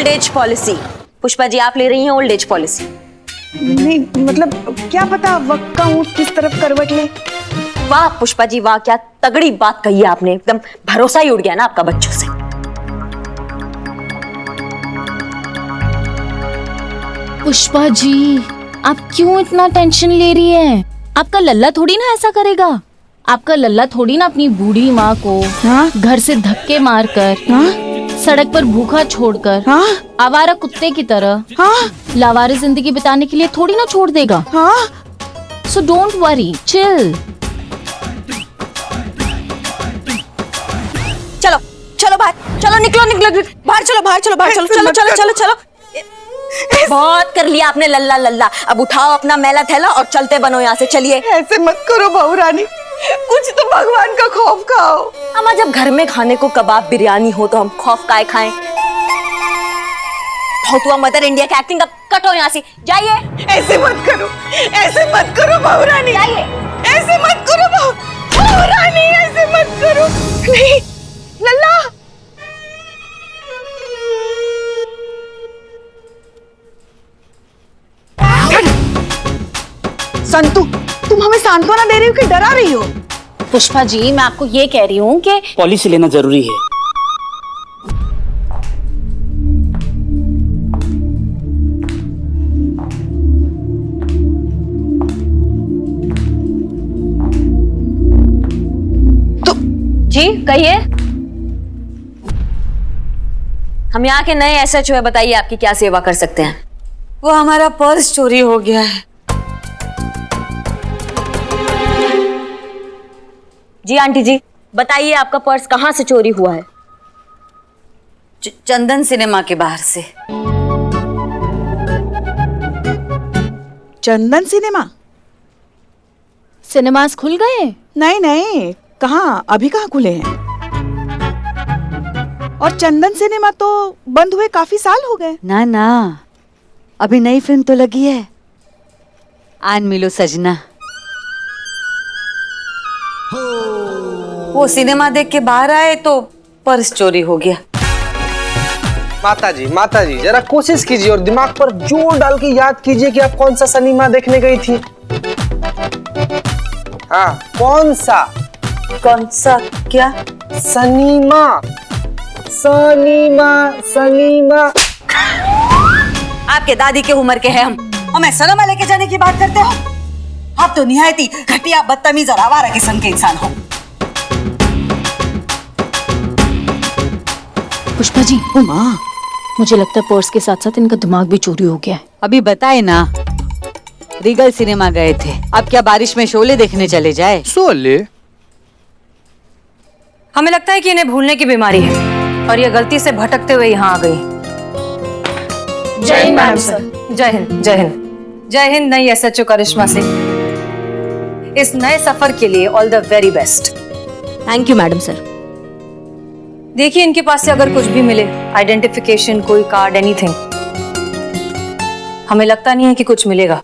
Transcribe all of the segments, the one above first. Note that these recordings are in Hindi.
Old age policy. Pushpa ji, आप ले रही हैं ओल्ड एज पॉलिसी? नहीं मतलब क्या पता वक्त का ऊंट किस तरफ करवट ले। वाह पुष्पा जी वाह, क्या तगड़ी बात कही है आपने, एकदम भरोसा ही उड़ गया ना आपका बच्चों से। पुष्पा जी, आप क्यों इतना टेंशन ले रही हैं? आपका लल्ला थोड़ी ना ऐसा करेगा। आपका लल्ला थोड़ी ना अपनी बूढ़ी माँ को घर से धक्के मारकर सड़क पर भूखा छोड़कर आवारा कुत्ते की तरह लावारिस जिंदगी बिताने के लिए थोड़ी ना छोड़ देगा। So don't worry, chill. चलो चलो बाहर, चलो निकलो निकलो बाहर, चलो बाहर, चलो बाहर, चलो चलो चलो चलो चलो। बहुत कर लिया आपने लल्ला लल्ला, अब उठाओ अपना मैला थैला और चलते बनो यहाँ से, चलिए। ऐसे मत करो बहू रानी, कुछ तो भगवान का खौफ खाओ। अम्मा जब घर में खाने को कबाब बिरयानी हो तो हम खौफ काहे खाएं? बहुत हुआ मदर इंडिया की एक्टिंग, अब कटो यहाँ से, जाइए। ऐसे मत करो, ऐसे मत करो बहू रानी, जाइए। ऐसे मत करो बहू रानी, ऐसे मत करो। नहीं लल्ला, संतु तुम हमें सांत्वना दे रही हो कि डरा रही हो? पुष्पा जी, मैं आपको ये कह रही हूँ कि पॉलिसी लेना जरूरी है। तो जी कहिए। हम यहाँ के नए एसएचओ है, बताइए आपकी क्या सेवा कर सकते हैं? वो हमारा पर्स चोरी हो गया है। जी आंटी जी बताइए, आपका पर्स कहाँ से चोरी हुआ है? चंदन सिनेमा के बाहर से। चंदन सिनेमा? सिनेमास खुल गए? नहीं नहीं, कहाँ, अभी कहाँ खुले हैं। और चंदन सिनेमा तो बंद हुए काफी साल हो गए। ना ना, अभी नई फिल्म तो लगी है, आन मिलो सजना। वो सिनेमा देख के बाहर आए तो पर्स चोरी हो गया। माता जी जरा कोशिश कीजिए और दिमाग पर जोर डाल के याद कीजिए कि आप कौन सा सिनेमा देखने गई थी। हाँ कौन सा क्या? सनीमा सनीमा सनीमा। आपके दादी के उम्र के हैं हम, हमें सिनेमा लेके जाने की बात करते हो? आप तो निहायत ही घटिया, बदतमीज और आवारा किस्म के इंसान हो। पुष्पा जी, माँ, मुझे लगता है पर्स के साथ साथ इनका दिमाग भी चोरी हो गया है। अभी बताए ना, रीगल सिनेमा गए थे, अब क्या बारिश में शोले देखने चले जाए? शोले? हमें लगता है कि इन्हें भूलने की बीमारी है और ये गलती से भटकते हुए यहाँ आ गई। जय हिंद मैम सर। जय हिंद, जय हिंद, जय हिंद नई एसएचओ करिश्मा से। इस नए सफर के लिए all the very best. Thank you madam sir. देखिए इनके पास से अगर कुछ भी मिले, आइडेंटिफिकेशन, कोई कार्ड, एनीथिंग, हमें लगता नहीं है कि कुछ मिलेगा।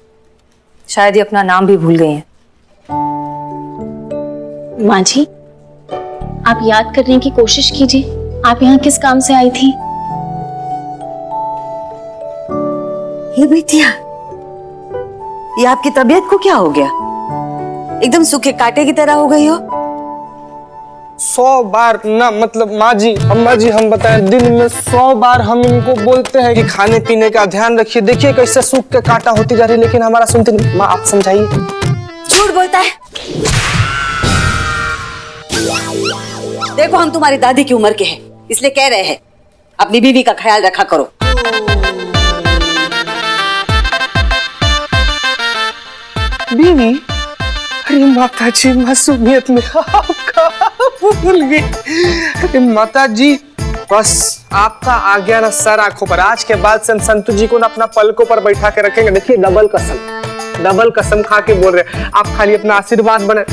शायद ये अपना नाम भी भूल गई हैं। माँ जी, आप याद करने की कोशिश कीजिए, आप यहाँ किस काम से आई थी? ये बिटिया, ये आपकी तबीयत को क्या हो गया? एकदम सूखे कांटे की तरह हो गई हो। 100 बार ना, मतलब माँ जी, अम्मा जी, हम बताएं दिन में 100 बार हम इनको बोलते हैं कि खाने पीने का ध्यान रखिए। देखिए कैसे सूख के कांटा होती जा रही है, लेकिन हमारा सुनते नहीं। माँ आप समझाइए। झूठ बोलता है। देखो हम तुम्हारी दादी की उम्र के हैं, इसलिए कह रहे हैं अपनी बीवी का ख्याल रखा करो। बीवी? अरे माता जी, मासूमियत में आपका भूल गई। अरे माता जी, बस आपका आ गया ना सर आंखों पर। आज के बाद से हम संतु जी को ना अपना पलकों पर बैठा के रखेंगे। देखिए डबल कसम खा के बोल रहे हैं। आप खाली अपना आशीर्वाद बने।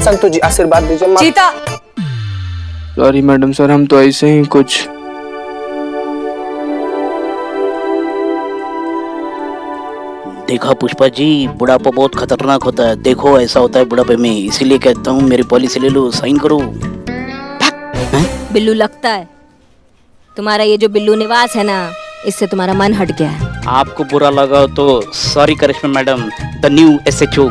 संतु जी आशीर्वाद दीजिए। चीता, सॉरी मैडम सर, हम तो ऐसे ही कुछ। देखा पुष्पा जी, बुढ़ापा बहुत खतरनाक होता है। देखो ऐसा होता है बुढ़ापे में, इसीलिए कहता हूँ मेरी पॉलिसी ले लो, साइन करो। बिल्लू लगता है तुम्हारा ये जो बिल्लू निवास है ना, इससे तुम्हारा मन हट गया है। आपको बुरा लगा तो sorry Karishma madam, the new SHO।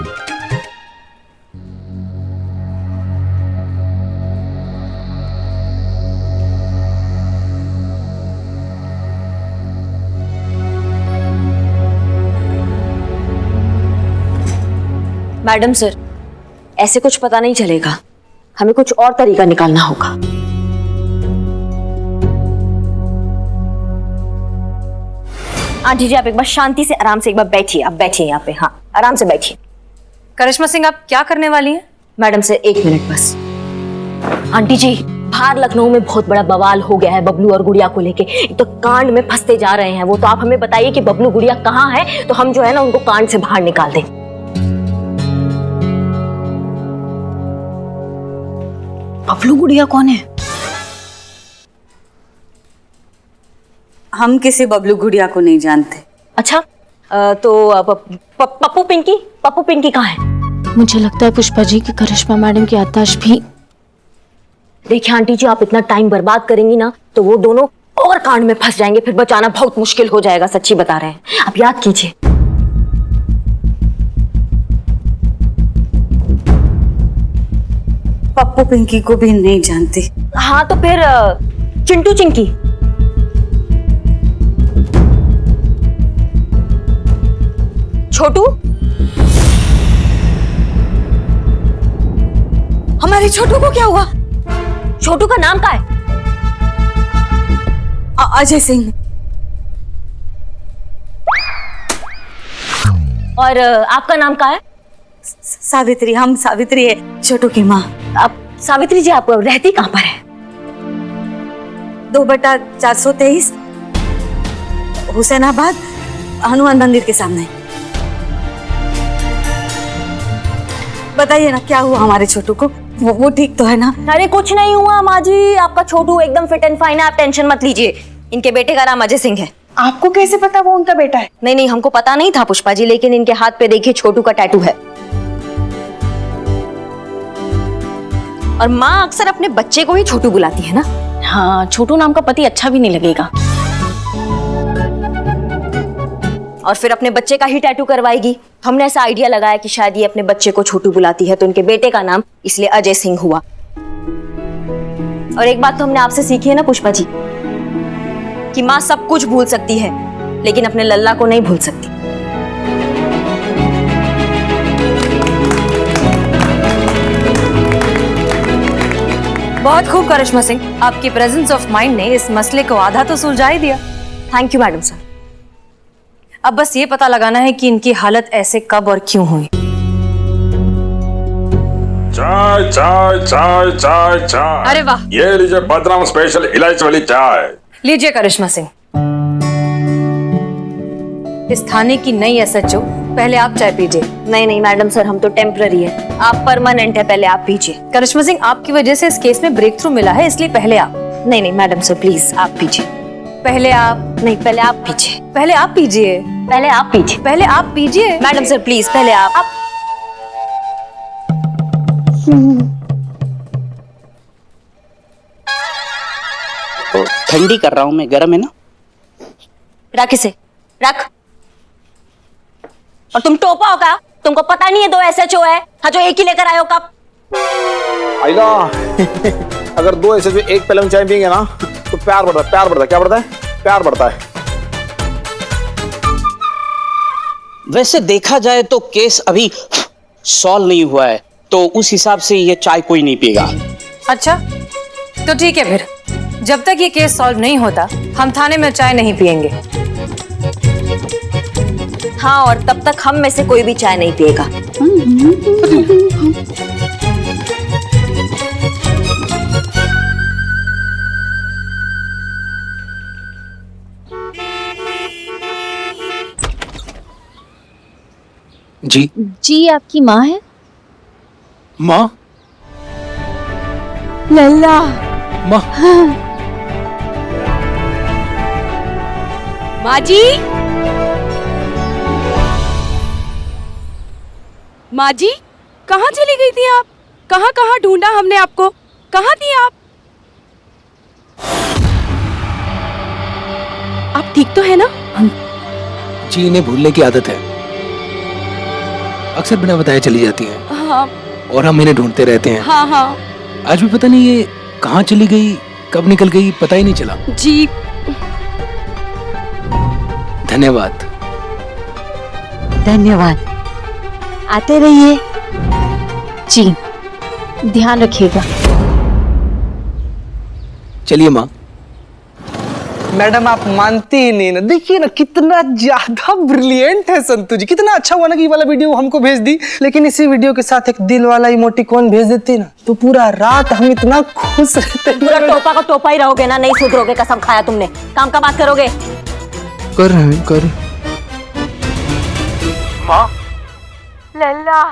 Madam sir, ऐसे कुछ पता नहीं चलेगा, हमें कुछ और तरीका निकालना होगा। आंटी जी, आप एक बार शांति से आराम से एक बार बैठिए। आप बैठिए यहाँ पे, हाँ आराम से बैठिए। करिश्मा सिंह, आप क्या करने वाली हैं? मैडम सर 1 मिनट बस। आंटी जी, बाहर लखनऊ में बहुत बड़ा बवाल हो गया है बबलू और गुड़िया को लेके। एक तो कांड में फंसते जा रहे हैं वो, तो आप हमें बताइए कि बबलू गुड़िया कहाँ है, तो हम जो है ना उनको कांड से बाहर निकाल दें। बबलू गुड़िया कौन है? हम किसी बबलू गुड़िया को नहीं जानते। अच्छा, तो पप्पू पिंकी कहाँ है? मुझे लगता है पुष्पा जी की करिश्मा मैडम की याददाश्त भी। देखिए आंटी जी, आप इतना टाइम बर्बाद करेंगी ना तो वो दोनों और कांड में फंस जाएंगे, फिर बचाना बहुत मुश्किल हो जाएगा। सच्ची बता रहे हैं, आप याद कीजिए। पप्पू पिंकी को भी नहीं जानती। हाँ तो फिर चिंटू चिंकी। छोटू, हमारे छोटू को क्या हुआ? छोटू का नाम क्या है? अजय सिंह। और आपका नाम क्या है? सावित्री। हम सावित्री है, छोटू की माँ। आप सावित्री जी, आप रहती कहाँ पर है? 2/423 हुसैनाबाद, हनुमान मंदिर के सामने। बताइए ना क्या हुआ हमारे छोटू को? वो ठीक तो है ना? अरे कुछ नहीं हुआ माँ जी, आपका छोटू एकदम फिट एंड फाइन है, आप टेंशन मत लीजिए। इनके बेटे का नाम अजय सिंह है। आपको कैसे पता वो उनका बेटा है? नहीं, हमको पता नहीं था पुष्पा जी, लेकिन इनके हाथ पे देखिए छोटू का टैटू है। और माँ अक्सर अपने बच्चे को ही छोटू बुलाती है ना। हाँ, छोटू नाम का पति अच्छा भी नहीं लगेगा। और फिर अपने बच्चे का ही टैटू करवाएगी। हमने ऐसा आइडिया लगाया कि शायद ये अपने बच्चे को छोटू बुलाती है, तो इनके बेटे का नाम इसलिए अजय सिंह हुआ। और एक बात तो हमने आपसे सीखी है ना पुष्पा जी, कि माँ सब कुछ भूल सकती है लेकिन अपने लल्ला को नहीं भूल सकती। बहुत खूब करिश्मा सिंह, आपकी प्रेजेंस ऑफ माइंड ने इस मसले को आधा तो सुलझा ही दिया। Thank you madam sir. अब बस ये पता लगाना है कि इनकी हालत ऐसे कब और क्यों हुई। चाय चाय चाय चाय चाय। अरे वाह, ये लीजिए बदनाम स्पेशल इलायची वाली चाय। लीजिए करिश्मा सिंह, इस थाने की नई SHO। पहले आप चाय पीजिए। नहीं मैडम सर, हम तो टेम्पररी है, आप परमानेंट है, पहले आप पीजिए। करिश्मा सिंह, आपकी वजह से इस केस में ब्रेक थ्रू मिला है, इसलिए पहले आप। नहीं मैडम सर, प्लीज आप पीजिए। पहले आप। नहीं, पहले आप पीजिए। पहले आप पीजिए। पहले आप पीजिए। पहले आप पीजिए। मैडम सर प्लीज, पहले आप। तो ठंडी कर रहा हूँ मैं, गर्म है ना। रख इसे, रख। और तुम टोपा हो क्या? तुमको पता नहीं है 2 SHO है? हाँ, जो एक ही लेकर आए हो कब? आइला अगर 2 ऐसे जो एक पहले में चाय पियेंगे ना तो प्यार बढ़ता है। प्यार बढ़ता है, क्या बढ़ता है? प्यार बढ़ता है। वैसे देखा जाए तो केस अभी सॉल्व नहीं हुआ है, तो उस हिसाब से ये चाय कोई नहीं पिएगा। अच्छा तो ठीक है, फिर जब तक ये केस सॉल्व नहीं होता हम थाने में चाय नहीं पियेंगे। हाँ, और तब तक हम में से कोई भी चाय नहीं पिएगा। जी आपकी माँ है? माँ? लल्ला। माँ? माँ जी, माँ जी, कहाँ चली गई थी आप? कहाँ कहाँ ढूंढा हमने आपको, कहाँ थी आप? आप ठीक तो है ना? जी इन्हें भूलने की आदत है, अक्सर बिना बताए चली जाती हैं। हाँ और हम इन्हें ढूंढते रहते हैं। हाँ हाँ आज भी पता नहीं ये कहाँ चली गई, कब निकल गई, पता ही नहीं चला। जी। धन्यवाद। धन्यवाद, आते रहिए। जी ध्यान रखिएगा। चलिए माँ। मैडम आप मानती ही नहीं ना, देखिए ना कितना ज्यादा ब्रिलियंट है संतू जी। कितना अच्छा हुआ ना कि ये वाला वीडियो हमको भेज दी, लेकिन इसी वीडियो के साथ एक दिल वाला इमोटिकॉन भेज देती ना तो पूरा रात हम इतना खुश रहते। पूरा टोपा का टोपा ही रहोगे ना, नहीं सुधरोगे। कसम खाया तुमने, काम का बात करोगे। कर रहे हैं कर। माँ लल्ला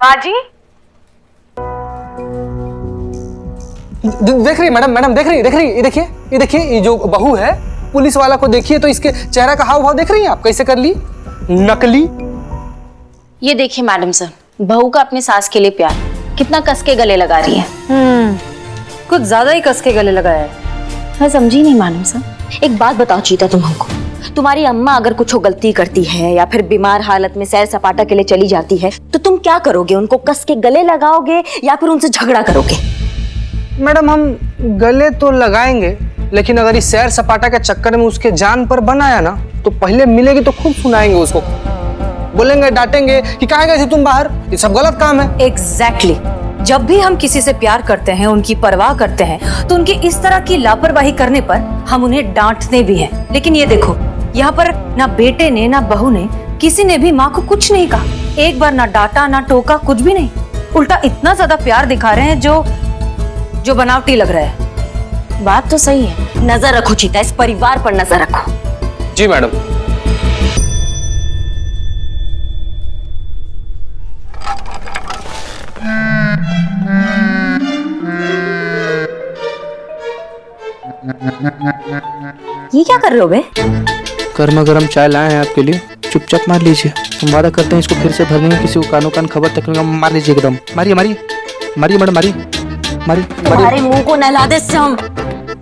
बाजी देख रही मैडम, देख रही, ये देखिए ये जो बहू है पुलिस वाला को देखिए तो इसके चेहरा का हाव भाव देख रही हैं आप, कैसे कर ली नकली। ये देखिए मैडम सर, बहू का अपनी सास के लिए प्यार कितना कस के गले लगा रही है। कुछ ज्यादा ही कस के गले लगाया है। मैं समझी नहीं मैडम सर। एक बात बताओ चीता, तुम हमको, तुम्हारी अम्मा अगर कुछ गलती करती है या फिर बीमार हालत में सैर सपाटा के लिए चली जाती है तो तुम क्या करोगे? उनको कस के गले लगाओगे या फिर उनसे झगड़ा करोगे? मैडम हम गले तो लगाएंगे, लेकिन अगर इस सैर सपाटा के चक्कर में उसके जान पर बनाया ना तो पहले मिलेगी तो खूब सुनाएंगे उसको, बोलेंगे, डांटेंगे कि कहाँ गए थे तुम बाहर, ये सब गलत काम है। एग्जैक्टली। जब भी हम किसी से प्यार करते हैं, उनकी परवाह करते हैं, तो उनकी इस तरह की लापरवाही करने पर हम उन्हें डांटते भी हैं। लेकिन ये देखो, यहाँ पर ना बेटे ने ना बहू ने किसी ने भी माँ को कुछ नहीं कहा, एक बार ना डांटा ना टोका, कुछ भी नहीं। उल्टा इतना ज्यादा प्यार दिखा रहे हैं जो बनावटी लग रहा है। बात तो सही है। नजर रखो चीता, इस परिवार पर नजर रखो। जी मैडम। ये क्या कर रहे हो बे? गर्मा गर्म चाय लाए हैं आपके लिए, चुपचाप मार लीजिए। हम वादा करते हैं इसको फिर से भर देंगे, किसी को कानो कान खबर तक नहीं। मार लीजिए एकदम, मारिए मारिए मारिए मैडम, मारिए मारिए। तुम्हारे मुंह को नहला दे हम।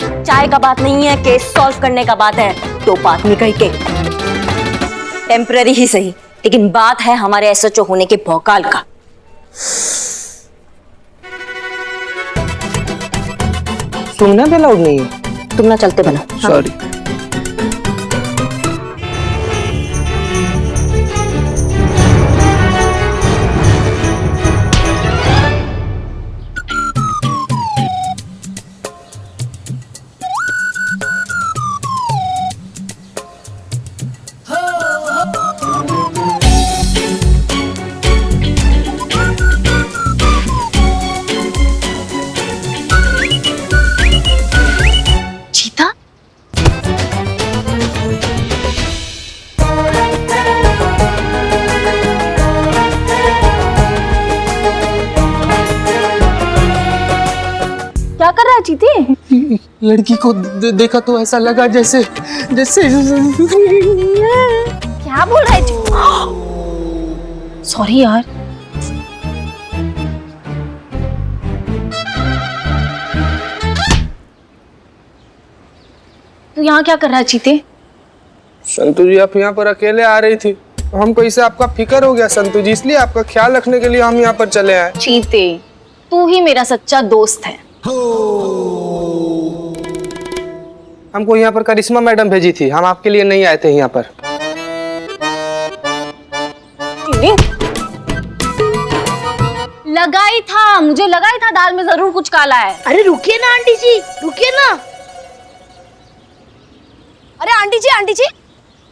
चाय का बात नहीं है, केस सॉल्व करने का बात है। तो बात निकल के टेम्पररी ही सही, लेकिन बात है हमारे एसएचओ होने के भौकाल का। सुनना भी अलाउड नहीं है। तुम ना चलते बनो। सॉरी। चीता, क्या कर रहा है चीते? लड़की को देखा तो ऐसा लगा जैसे जैसे क्या बोल रहा है? सॉरी यार। तू यहाँ क्या कर रहा है चीते? संतू जी आप यहाँ पर अकेले आ रही थी, हमको इससे आपका फिक्र हो गया संतू जी, इसलिए आपका ख्याल रखने के लिए हम यहाँ पर चले आए। चीते, तू ही मेरा सच्चा दोस्त है। हमको यहाँ पर करिश्मा मैडम भेजी थी, हम आपके लिए नहीं आए थे यहाँ पर। लगाई था, मुझे लगाई था दाल में जरूर कुछ काला है। अरे रुकिए ना आंटी जी, रुकिए ना। अरे आंटी जी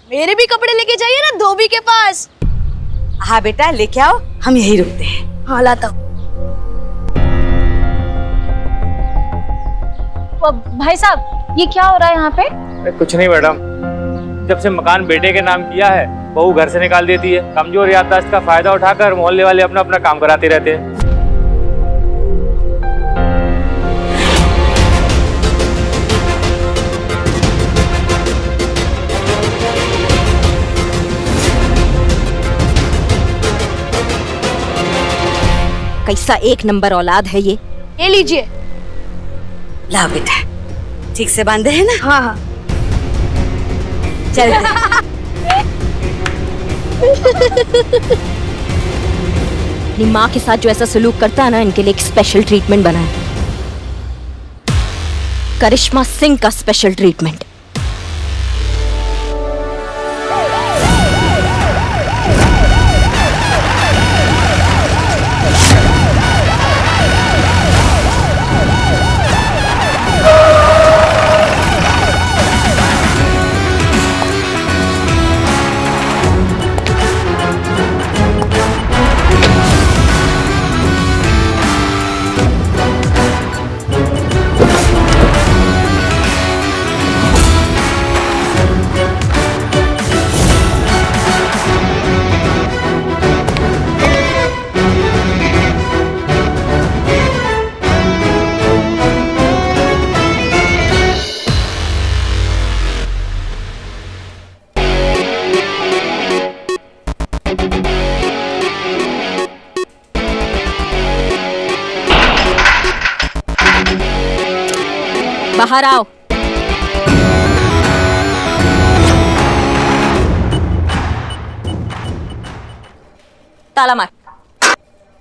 मेरे भी कपड़े लेके जाइए ना धोबी के पास। हाँ बेटा लेके आओ, हम यही रुकते हैं। हाँ लाता हूँ। भाई साहब ये क्या हो रहा है यहाँ पे? कुछ नहीं मैडम, जब से मकान बेटे के नाम किया है बहू घर से निकाल देती है। कमजोर याददाश्त का फायदा उठाकर मोहल्ले वाले अपना अपना काम कराते रहते हैं। कैसा एक नंबर औलाद है ये। ये लीजिए। ला बेटा, ठीक से बांधे हैं ना? हाँ हाँ। चल अपनी माँ के साथ जो ऐसा सलूक करता है ना, इनके लिए एक स्पेशल ट्रीटमेंट बना है, करिश्मा सिंह का स्पेशल ट्रीटमेंट। बाहर आओ। ताला मार।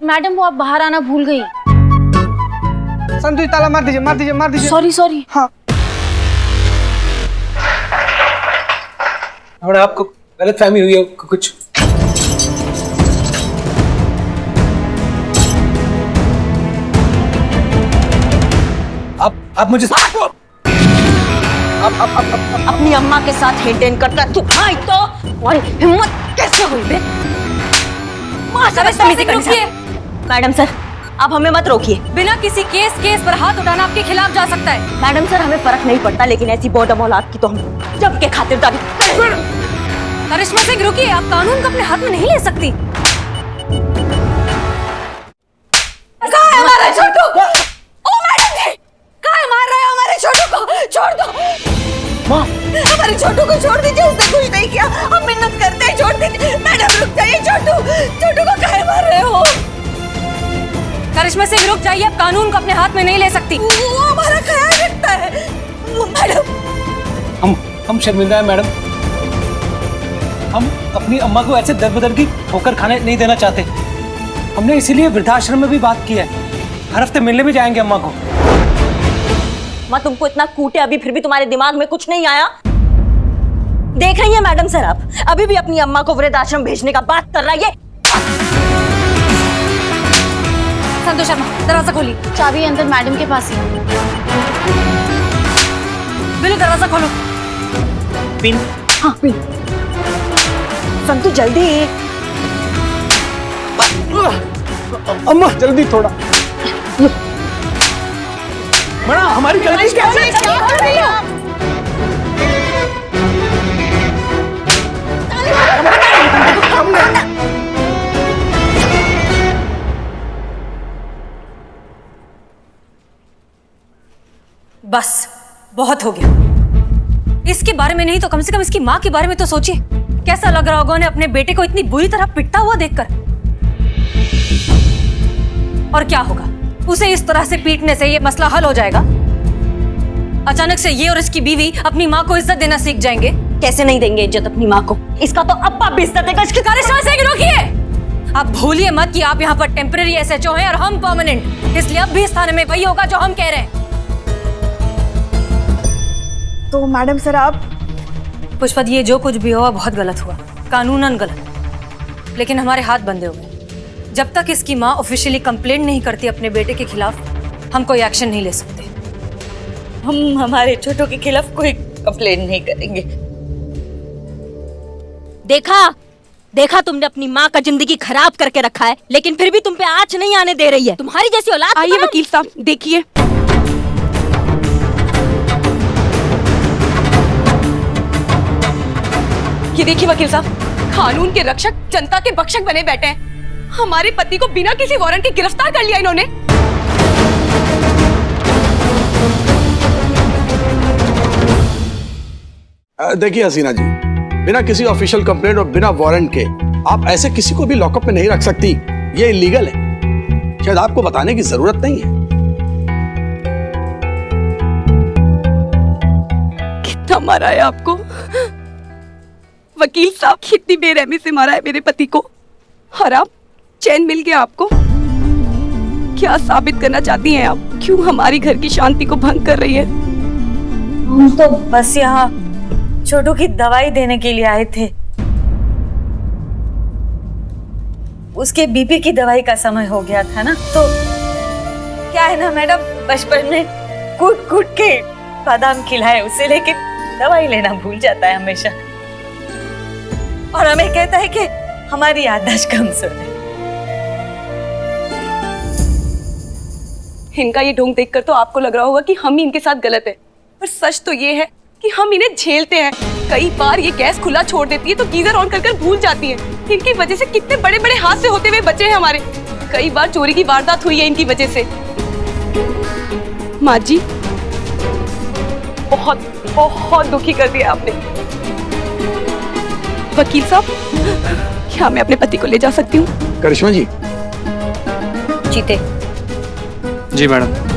मैडम वो आप बाहर आना भूल गई। संतु ताला मार दीजिए, मार दीजिए, मार दीजिए। Sorry sorry. हाँ। और आपको गलतफहमी हुई है कुछ? आप मुझे अपनी अम्मा के साथ हेडेन करता तू भाई, तो और हिम्मत कैसे हुई बे? रुकिए मैडम सर, आप हमें मत रोकिए। बिना किसी केस पर हाथ उठाना आपके खिलाफ जा सकता है। मैडम सर, हमें फर्क नहीं पड़ता, लेकिन ऐसी बॉडम औलाद की तो हम जब के खातिरदारी। करिश्मा सिंह रुकिए, आप कानून को अपने हाथ में नहीं ले सकती। कहाँ है हमारा छोटू? ओ मैडम जी, कहाँ मार रहे हो हमारे छोटू को? छोड़ दो माँ, हमारे छोटू को छोड़ दीजिए, उसने कुछ नहीं किया, हम मिन्नत करते हैं, छोड़ दीजिए। मैडम रुक जाइए, छोटू को काहे मार रहे हो? करिश्मा सिंह रुक जाइए, आप कानून को अपने हाथ में नहीं ले सकती। वो हमारा ख्याल रखता है। मैडम हम शर्मिंदा है मैडम। हम अपनी अम्मा को ऐसे दर बदर की ठोकर खाने नहीं देना चाहते। हमने इसीलिए वृद्धाश्रम में भी बात की है, हर हफ्ते मिलने भी जाएंगे अम्मा को। माँ तुमको इतना कूटे, अभी फिर भी तुम्हारे दिमाग में कुछ नहीं आया? देख रही है मैडम सर, आप अभी भी अपनी अम्मा को वृद्धाश्रम भेजने का बात कर रहा है। संतोष शर्मा, दरवाजा खोली। चाबी अंदर मैडम के पास ही। बिल्कुल, दरवाजा खोलो। पिन। हाँ पिन। संतु जल्दी। अम्मा जल्दी थोड़ा। बड़ा हमारी गलती क्या कर रही हो? बस बहुत हो गया। इसके बारे में नहीं तो कम से कम इसकी माँ के बारे में तो सोचिए। कैसा लग रहा होगा उन्हें अपने बेटे को इतनी बुरी तरह पिटता हुआ देखकर। और क्या होगा, उसे इस तरह से पीटने से ये मसला हल हो जाएगा? अचानक से ये और इसकी बीवी अपनी माँ को इज्जत देना सीख जाएंगे। कैसे नहीं देंगे इज्जत अपनी माँ को? इसका तो अब्बा भी इज्जत देगा। करिश्मा सिंह रुकिए, आप भूलिए मत कि आप यहाँ पर टेम्परेरी SHO हैं और हम परमानेंट, इसलिए अब भी इस थाने में वही होगा जो हम कह रहे हैं। तो मैडम सर आप? पुष्पा, ये जो कुछ भी हुआ बहुत गलत हुआ, कानूनन गलत, लेकिन हमारे हाथ बंधे हुए। जब तक इसकी माँ ऑफिशियली कंप्लेंट नहीं करती अपने बेटे के खिलाफ, हम कोई एक्शन नहीं ले सकते। हम हमारे छोटों के खिलाफ कोई कंप्लेंट नहीं करेंगे। देखा तुमने अपनी माँ का जिंदगी खराब करके रखा है, लेकिन फिर भी तुम पे आँच नहीं आने दे रही है। तुम्हारी जैसी औलाद। आइए वकील साहब, देखिए। ये देखिए वकील साहब, कानून के रक्षक जनता के भक्षक बने बैठे हैं। हमारे पति को बिना किसी वारंट के गिरफ्तार कर लिया इन्होंने। देखिए हसीना जी, बिना किसी ऑफिशियल कंप्लेंट और बिना वारंट के आप ऐसे किसी को भी लॉकअप में नहीं रख सकती। ये इलीगल है। शायद आपको बताने की जरूरत नहीं है। मारा है आपको? वकील साहब कितनी बेरहमी से मारा है मेरे पति को। हराम, चैन मिल गया आपको? क्या साबित करना चाहती हैं आप? क्यों हमारी घर की शांति को भंग कर रही है? हम तो बस यहाँ छोटू की दवाई देने के लिए आए थे। उसके बीपी की दवाई का समय हो गया था ना, तो क्या है ना मैडम, बचपन में कूट कूट के बादाम खिलाए उसे, लेकिन दवाई लेना भूल जाता है हमेशा, और हमें कहता है कि हमारी याददाश्त कमजोर है। इनका ये ढोंग देखकर तो आपको लग रहा होगा कि हम ही इनके साथ गलत है, पर सच तो ये है कि हम इन्हें झेलते हैं। कई बार ये गैस खुला छोड़ देती है तो गीजर ऑन कर भूल जाती है। इनकी वजह से कितने बड़े बड़े हादसे होते हुए बचे हैं हमारे। कई बार चोरी की वारदात हुई है इनकी वजह से। माँ जी, बहुत बहुत दुखी कर दिया आपने। वकील साहब, क्या मैं अपने पति को ले जा सकती हूँ? करिश्मा जी। जीते। जी मैडम।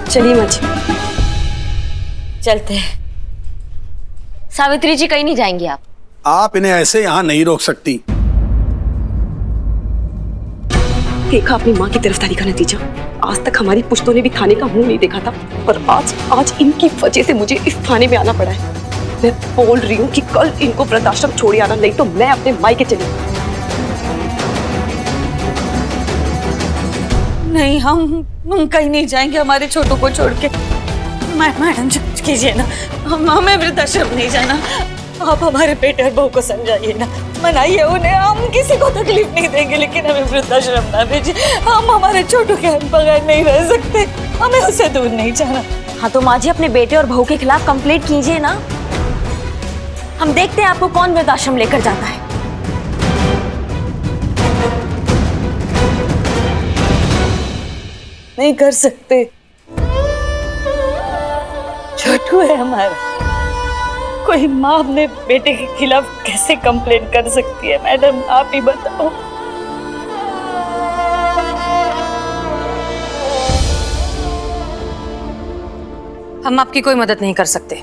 चलिए माँ जी, चलते हैं। सावित्री जी कहीं नहीं जाएंगी आप? आप इन्हें ऐसे यहाँ नहीं रोक सकती। देखा अपनी माँ की गिरफ्तारी का नतीजा। आज तक हमारी पुश्तों ने भी थाने का मुंह नहीं देखा था, पर आज इनकी वजह से मुझे इस थाने में आना पड़ा है। मैं बोल रही हूँ कि कल इनको वृद्धाश्रम छोड़ आना, नहीं तो मैं अपने मायके चली। नहीं, हम कहीं नहीं जाएंगे हमारे छोटू को छोड़ के। मैडम कीजिए ना, हमें वृद्धाश्रम नहीं जाना। आप हमारे बेटे और बहू को समझाइए ना, मनाइए उन्हें। हम किसी को तकलीफ नहीं देंगे, लेकिन हमें वृद्धाश्रम ना भेजिए। हम हमारे छोटू के बगैर नहीं रह सकते, हमें उससे दूर नहीं जाना। हाँ तो माँ जी अपने बेटे और बहू के खिलाफ कंप्लेंट कीजिए ना, हम देखते हैं आपको कौन वृद्धाश्रम लेकर जाता है। नहीं कर सकते, छोटू है हमारा। कोई माँ अपने बेटे के खिलाफ कैसे कंप्लेन कर सकती है? मैडम आप ही बताओ। हम आपकी कोई मदद नहीं कर सकते।